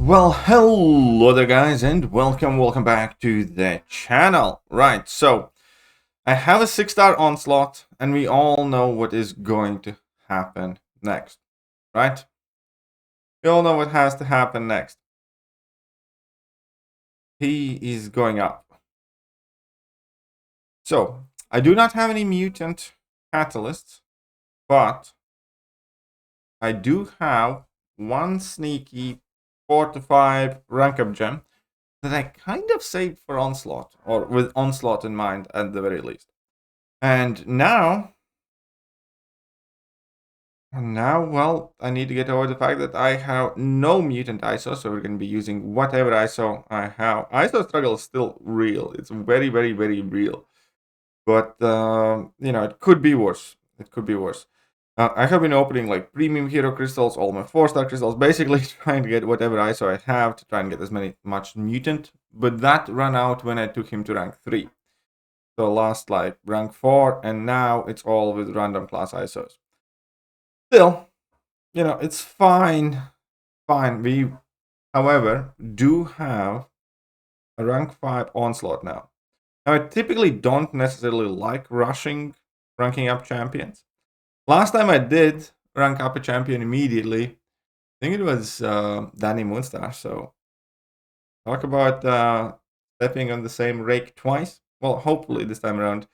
Well, hello there guys, and welcome back to the channel. Right, so I have a 6-star Onslaught, and we all know what is going to happen next, right? We all know what has to happen next. He is going up. So, I do not have any mutant catalysts, but I do have one sneaky 4 to 5 rank up gem that I kind of saved for Onslaught, or with Onslaught in mind at the very least. And now, well, I need to get over the fact that I have no mutant ISO, so we're going to be using whatever ISO I have. ISO struggle is still real. It's very, very, very real. But, it could be worse. It could be worse. I have been opening like premium hero crystals, all my 4-star crystals, basically trying to get whatever ISO I have to try and get much mutant. But that ran out when I took him to rank 3. So last like rank 4, and now it's all with random class ISOs. Still, it's fine. Fine. We, however, do have a rank 5 Onslaught now. Now, I typically don't necessarily like ranking up champions. Last time I did rank up a champion immediately, I think it was Danny Moonstar. So, talk about stepping on the same rake twice. Well, hopefully this time around,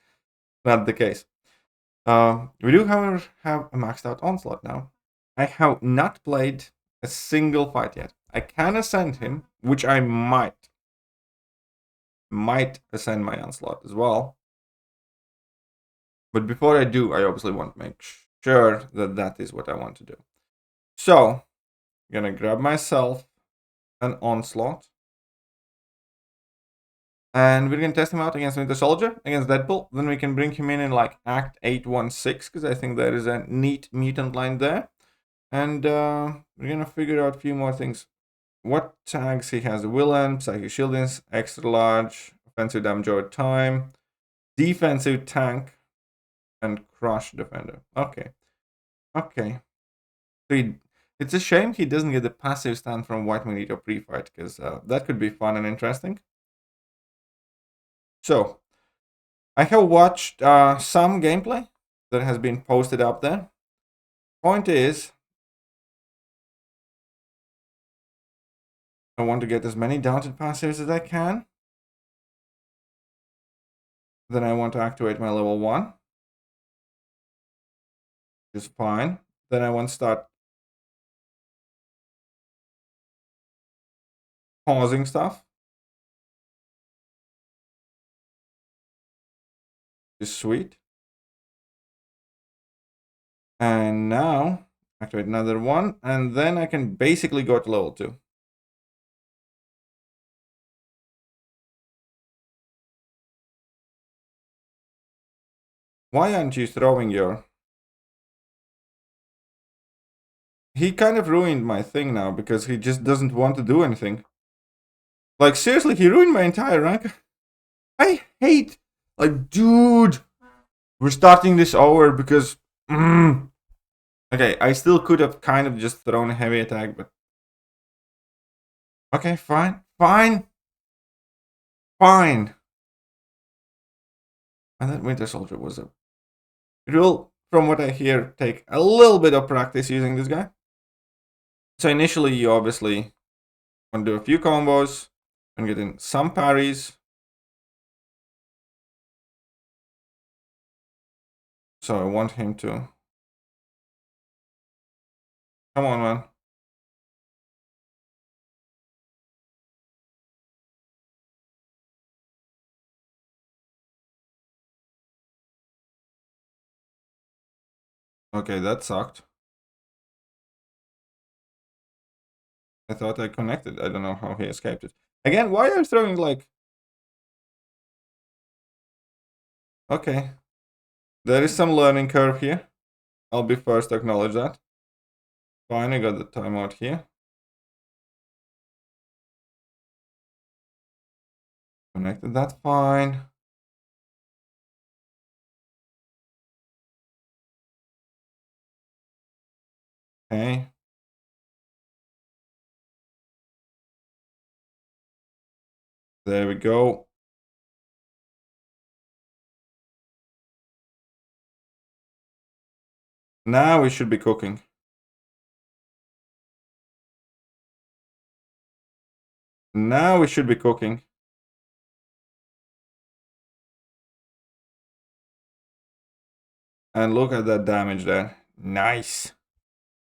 not the case. We do, however, have a maxed out Onslaught now. I have not played a single fight yet. I can ascend him, which I might ascend my Onslaught as well. But before I do, I obviously want to make sure that that is what I want to do. So, I'm gonna grab myself an Onslaught. And we're gonna test him out against Winter Soldier, against Deadpool. Then we can bring him in like Act 816, because I think there is a neat mutant line there. And we're gonna figure out a few more things. What tags he has: Villain, Psychic Shielding, Extra Large, Offensive Damage over Time, Defensive Tank, and Crush Defender. Okay. So it's a shame he doesn't get the passive stand from White Magneto pre-fight, because that could be fun and interesting. So, I have watched some gameplay that has been posted up there. Point is, I want to get as many daunted passives as I can. Then I want to activate my level 1. Which is fine. Then I want to start pausing stuff. Which is sweet. And now, activate another one. And then I can basically go to level 2. Why aren't you throwing your... He kind of ruined my thing now, because he just doesn't want to do anything. Like, seriously, he ruined my entire rank. I hate... Like, dude, we're starting this over because... Okay, I still could have kind of just thrown a heavy attack, but... Okay, fine. And that Winter Soldier was a... It will, from what I hear, take a little bit of practice using this guy. So initially, you obviously want to do a few combos and get in some parries. So I want him to... Come on, man. Okay, that sucked. I thought I connected. I don't know how he escaped it. Again, why are you throwing like... Okay. There is some learning curve here. I'll be first to acknowledge that. Fine, I got the timeout here. Connected that, fine. Okay. There we go. Now we should be cooking. Now we should be cooking. And look at that damage there. Nice.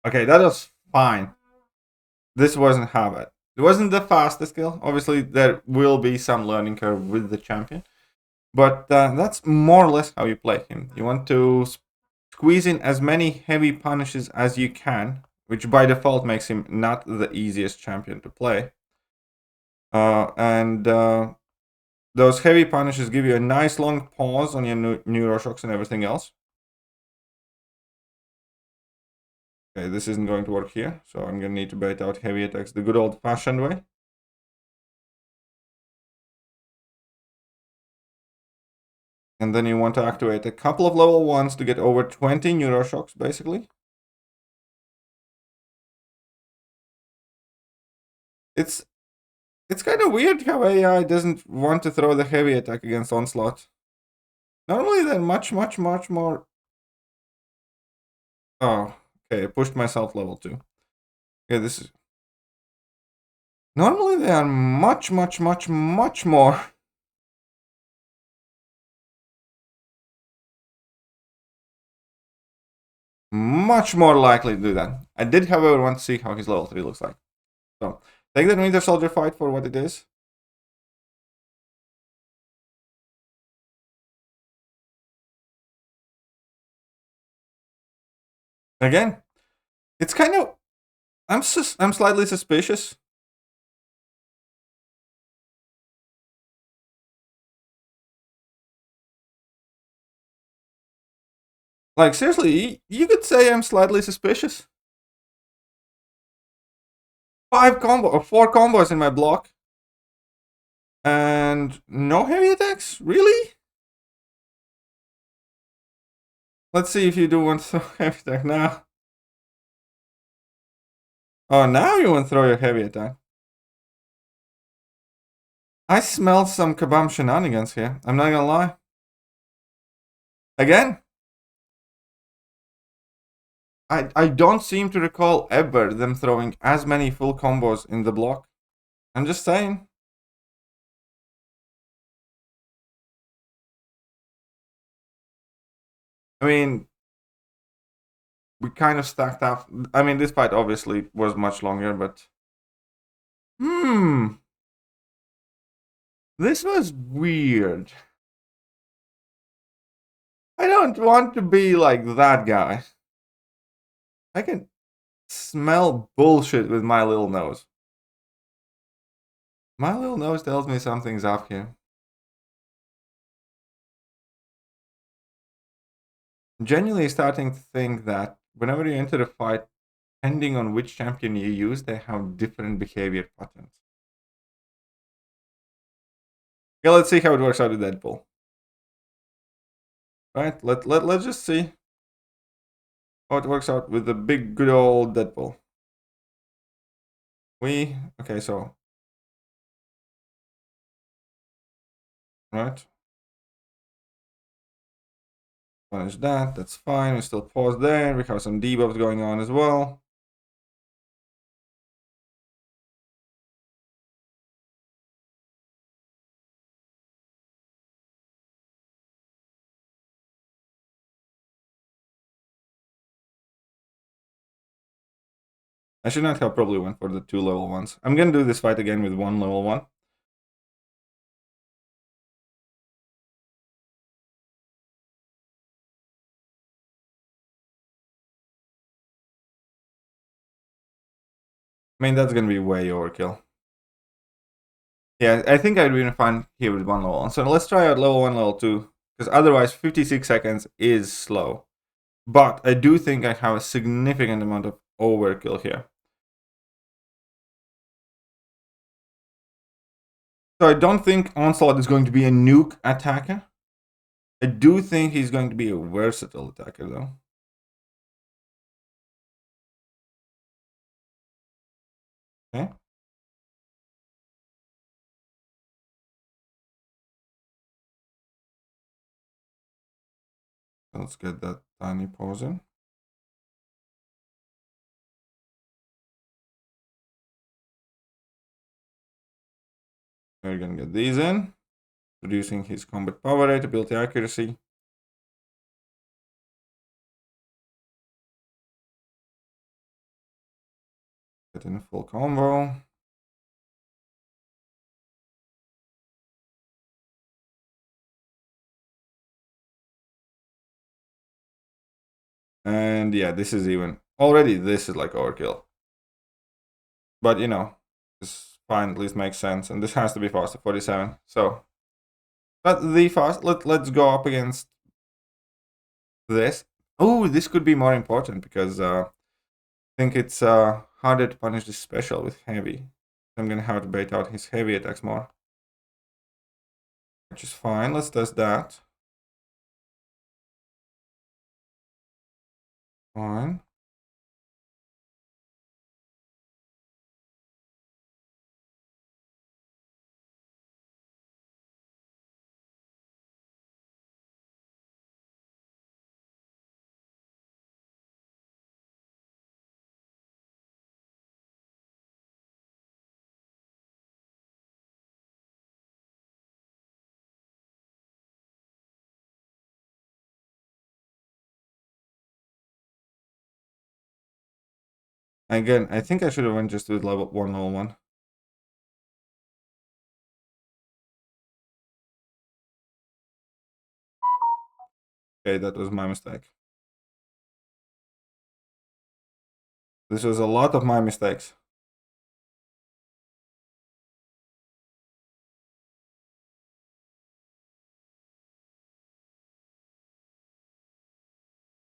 Okay, that was fine. This wasn't half bad. It wasn't the fastest kill. Obviously, there will be some learning curve with the champion. But that's more or less how you play him. You want to squeeze in as many heavy punishes as you can, which by default makes him not the easiest champion to play. And those heavy punishes give you a nice long pause on your neuroshocks and everything else. Okay, this isn't going to work here, so I'm going to need to bait out heavy attacks the good old-fashioned way. And then you want to activate a couple of level 1s to get over 20 neuroshocks, basically. It's kind of weird how AI doesn't want to throw the heavy attack against Onslaught. Normally they're much more... Oh, okay, I pushed myself level 2. Okay, this is... Normally they are much more... Much more likely to do that. I did, however, want to see how his level 3 looks like. So, take that Winter Soldier fight for what it is. Again, it's kind of... I'm slightly suspicious. Like, seriously, you could say I'm slightly suspicious. 4 combos in my block. And no heavy attacks? Really? Let's see if you do want to throw heavy attack now. Oh, now you want to throw your heavy attack. I smell some Kabam shenanigans here. I'm not gonna lie. Again? I don't seem to recall ever them throwing as many full combos in the block. I'm just saying. I mean, we kind of stacked up. I mean, this fight obviously was much longer, but... This was weird. I don't want to be like that guy. I can smell bullshit with my little nose. My little nose tells me something's up here. I'm genuinely starting to think that whenever you enter a fight, depending on which champion you use, they have different behavior patterns. Yeah, let's see how it works out with Deadpool. Right, let's just see how it works out with the big good old Deadpool. Okay, so... Right. Punish that, that's fine. We still pause there. We have some debuffs going on as well. I should not have probably went for the 2 level 1s. I'm gonna do this fight again with 1 level 1. I mean, that's gonna be way overkill. Yeah, I think I'd be fine here with 1 level 1. So let's try out level 1, level 2. Because otherwise, 56 seconds is slow. But I do think I have a significant amount of overkill here. So I don't think Onslaught is going to be a nuke attacker. I do think he's going to be a versatile attacker, though. Okay. Let's get that tiny pause in. We're gonna get these in, reducing his combat power rate, ability accuracy. Get in a full combo. And yeah, this is even already, this is like overkill. But you know, this fine, at least makes sense. And this has to be faster, 47. So, but the fast, let's go up against this. Oh, this could be more important because I think it's harder to punish this special with heavy. I'm gonna have to bait out his heavy attacks more. Which is fine, let's test that. Fine. Again, I think I should have went just with level 1. Okay, that was my mistake. This was a lot of my mistakes.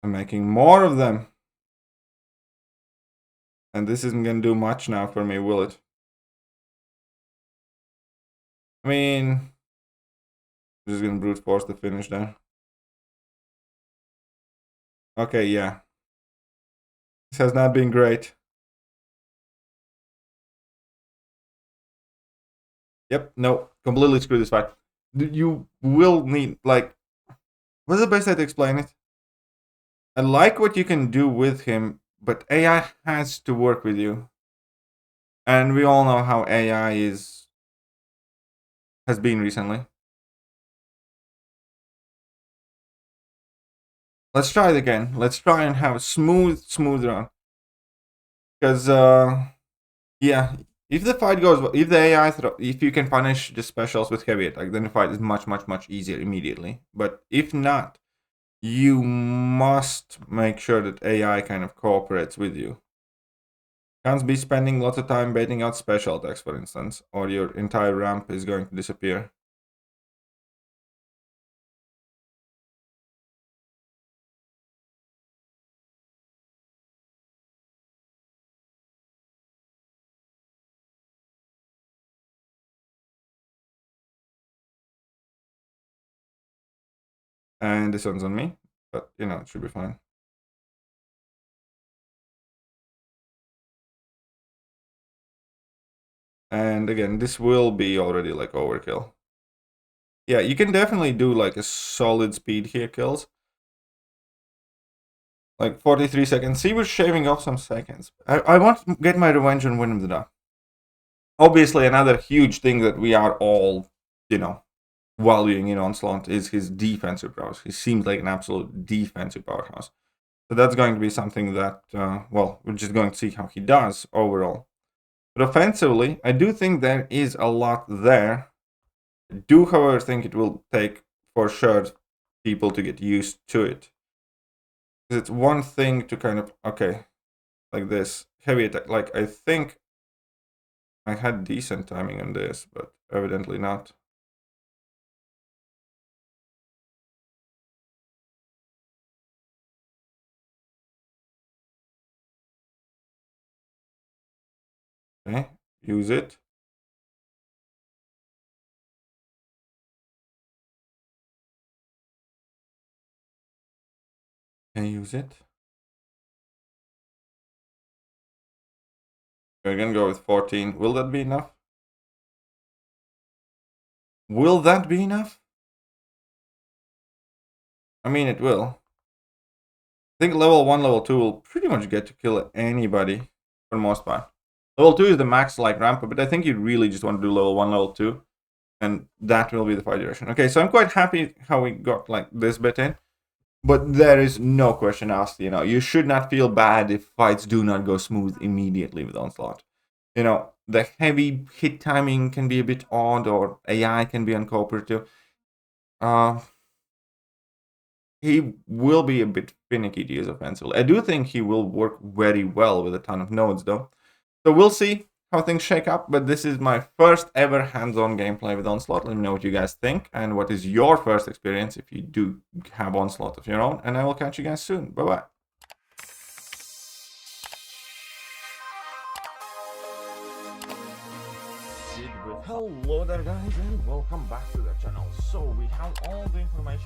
I'm making more of them. And this isn't gonna do much now for me, will it? I mean, I'm just gonna brute force the finish there. Okay, yeah. This has not been great. Yep, no, completely screw this fight. You will need, like, what's the best way to explain it? I like what you can do with him, but AI has to work with you. And we all know how AI has been recently. Let's try it again. Let's try and have a smooth run. Because, yeah, if the fight goes well, if the AI, if you can punish the specials with heavy attack, then the fight is much easier immediately. But if not, you must make sure that AI kind of cooperates with you. Can't be spending lots of time baiting out special attacks, for instance, or your entire ramp is going to disappear. And this one's on me, but you know, it should be fine. And again, this will be already like overkill. Yeah, you can definitely do like a solid speed here kills. Like 43 seconds. See, we're shaving off some seconds. I want to get my revenge and win him the day. Obviously, another huge thing that we are all, you know, valuing in Onslaught is his defensive prowess. He seems like an absolute defensive powerhouse. So that's going to be something that, well, we're just going to see how he does overall. But offensively, I do think there is a lot there. I do, however, think it will take, for sure, people to get used to it. Because it's one thing to kind of, okay, like this, heavy attack. Like, I think I had decent timing on this, but evidently not. Okay, use it. And use it. We're gonna go with 14. Will that be enough? Will that be enough? I mean, it will. think level 1, level 2 will pretty much get to kill anybody for the most part. Level 2 is the max like ramp, but I think you really just want to do level 1, level 2. And that will be the fight duration. Okay, so I'm quite happy how we got like this bit in. But there is no question asked, you should not feel bad if fights do not go smooth immediately with Onslaught. The heavy hit timing can be a bit odd, or AI can be uncooperative. He will be a bit finicky to use offensively. I do think he will work very well with a ton of nodes, though. So we'll see how things shake up, but this is my first ever hands-on gameplay with Onslaught. Let me know what you guys think, and what is your first experience if you do have Onslaught of your own, and I will catch you guys soon. Bye-bye. Hello there guys, and welcome back to the channel. So we have all the information